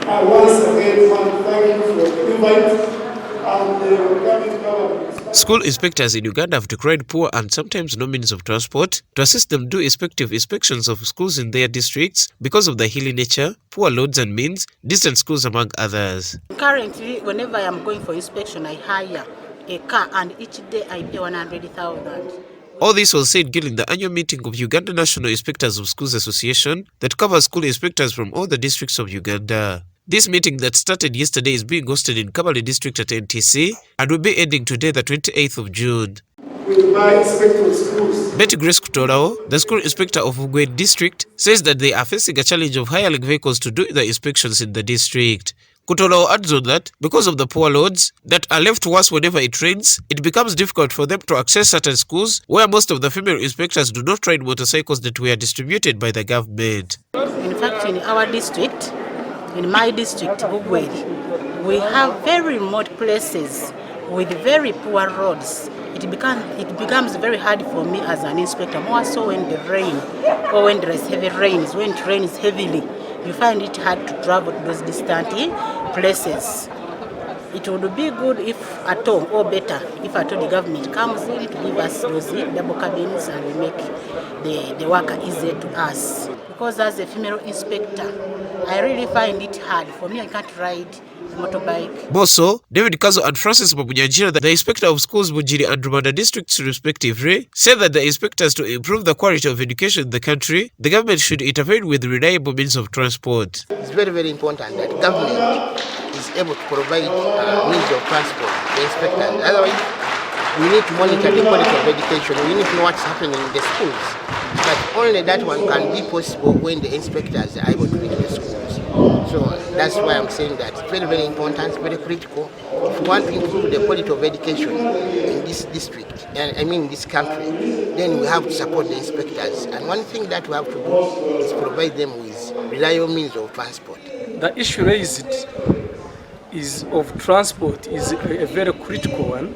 I once again want to thank you for the invite and the organic government. School inspectors in Uganda have decried poor and sometimes no means of transport to assist them do effective inspections of schools in their districts because of the hilly nature, poor loads and means, distant schools among others. Currently, whenever I am going for inspection, I hire a car and each day I pay 100,000. All this was said during the annual meeting of Uganda National Inspectors of Schools Association that covers school inspectors from all the districts of Uganda. This meeting that started yesterday is being hosted in Kabale district at NTC and will be ending today, the 28th of June. Betty Grace Kutolao, the school inspector of Ugwe district, says that they are facing a challenge of hiring vehicles to do the inspections in the district. Kutolao adds on that because of the poor loads that are left worse whenever it rains, it becomes difficult for them to access certain schools where most of the female inspectors do not ride motorcycles that were distributed by the government. In fact, in our district, in my district, Ugwe, we have very remote places with very poor roads. It becomes very hard for me as an inspector, more so when the rain or when there is heavy rains. When it rains heavily, you find it hard to travel to those distant places. It would be good if at all, or better, if at all the government comes in to give us those double cabins and we make the work easier to us. Because as a female inspector, I really find it hard. For me, I can't ride motorbike. Also, David Kazo and Francis Mabunyanjira, the inspector of schools Bujiri and Rumanda districts respectively, said that the inspectors to improve the quality of education in the country, the government should intervene with reliable means of transport. It's very, very important that government is able to provide means of transport to the inspectors. Otherwise, we need to monitor the quality of education. We need to know what's happening in the schools. But only that one can be possible when the inspectors are able to reach the schools. So that's why I'm saying that it's very, very important, very critical. If we want to improve the quality of education in this district, this country, then we have to support the inspectors. And one thing that we have to do is provide them with reliable means of transport. The issue raised of transport is a very critical one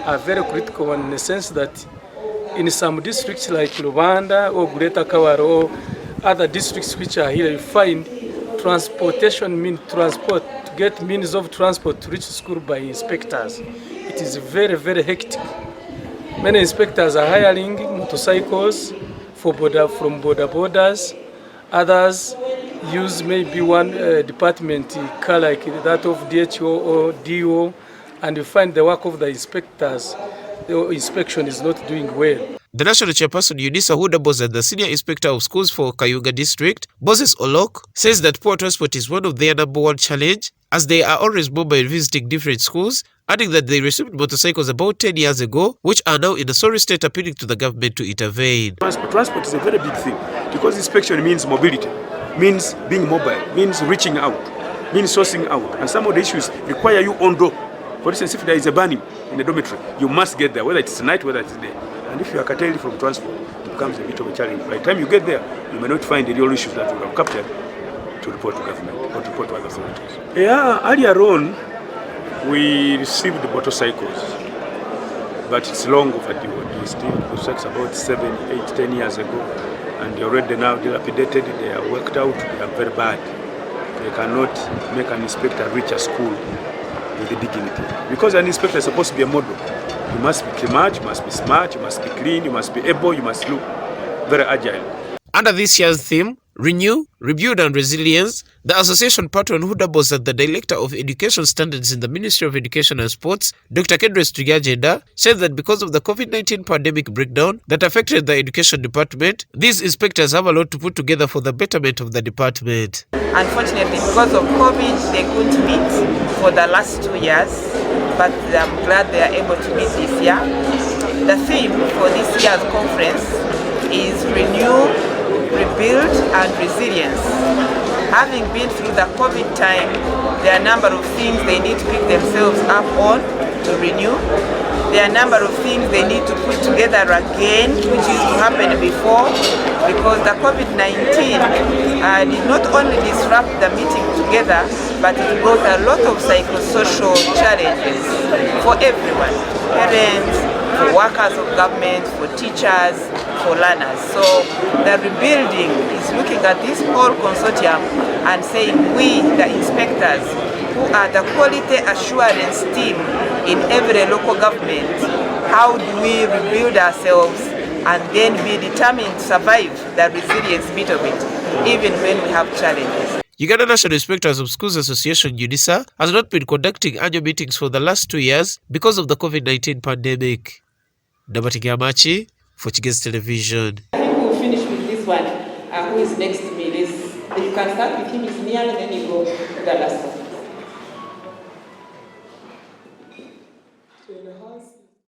in the sense that in some districts like Rwanda or Greater Kawaro or other districts which are here, you find to get means of transport to reach school by inspectors. It is very, very hectic. Many inspectors are hiring motorcycles from borders. Others use maybe one department car like that of DHO or DO, and you find the work of the inspectors, the inspection is not doing well. The national chairperson Eunice Hudabos and the senior inspector of schools for Kayunga district, Moses Olok, says that poor transport is one of their number one challenge as they are always mobile visiting different schools, adding that they received motorcycles about 10 years ago, which are now in a sorry state, appealing to the government to intervene. Transport is a very big thing because inspection means mobility, means being mobile, means reaching out, means sourcing out, and some of the issues require you on door. For instance, if there is a burning in the dormitory, you must get there, whether it's night, whether it's day. And if you are curtailed from transport, it becomes a bit of a challenge. By the time you get there, you may not find the real issues that you have captured to report to government or to report to other authorities. Yeah, earlier on, we received motorcycles, but it's long overdue. It was about 7, 8, 10 years ago, and they're already now dilapidated, they are worked out, they are very bad. They cannot make an inspector reach a school with dignity. Because an inspector is supposed to be a model. You must be smart, you must be smart, you must be clean, you must be able, you must look very agile. Under this year's theme, Renew, Rebuild and Resilience, the association patron Hudabos and the Director of Education Standards in the Ministry of Education and Sports, Dr. Kedres Tugajenda, said that because of the COVID-19 pandemic breakdown that affected the education department, these inspectors have a lot to put together for the betterment of the department. Unfortunately, because of COVID, they couldn't meet for the last 2 years, but I'm glad they are able to meet this year. The theme for this year's conference is Renew, Rebuild and Resilience. Having been through the COVID time, there are a number of things they need to pick themselves up on to renew. There are a number of things they need to put together again, which used to happen before, because the COVID-19 did not only disrupt the meeting together, but it brought a lot of psychosocial challenges for everyone, parents, for workers of government, for teachers, for learners. So the rebuilding is looking at this whole consortium and saying we, the inspectors, who are the quality assurance team in every local government, how do we rebuild ourselves and then be determined to survive the resilience bit of it, even when we have challenges. Uganda National Inspectors of Schools Association UNISA has not been conducting annual meetings for the last 2 years because of the COVID-19 pandemic. Dabati Gyamachi for Kigezi Television. I think we'll finish with this one. Who is next to me? You can start with him, it's near, and then you go to the last one.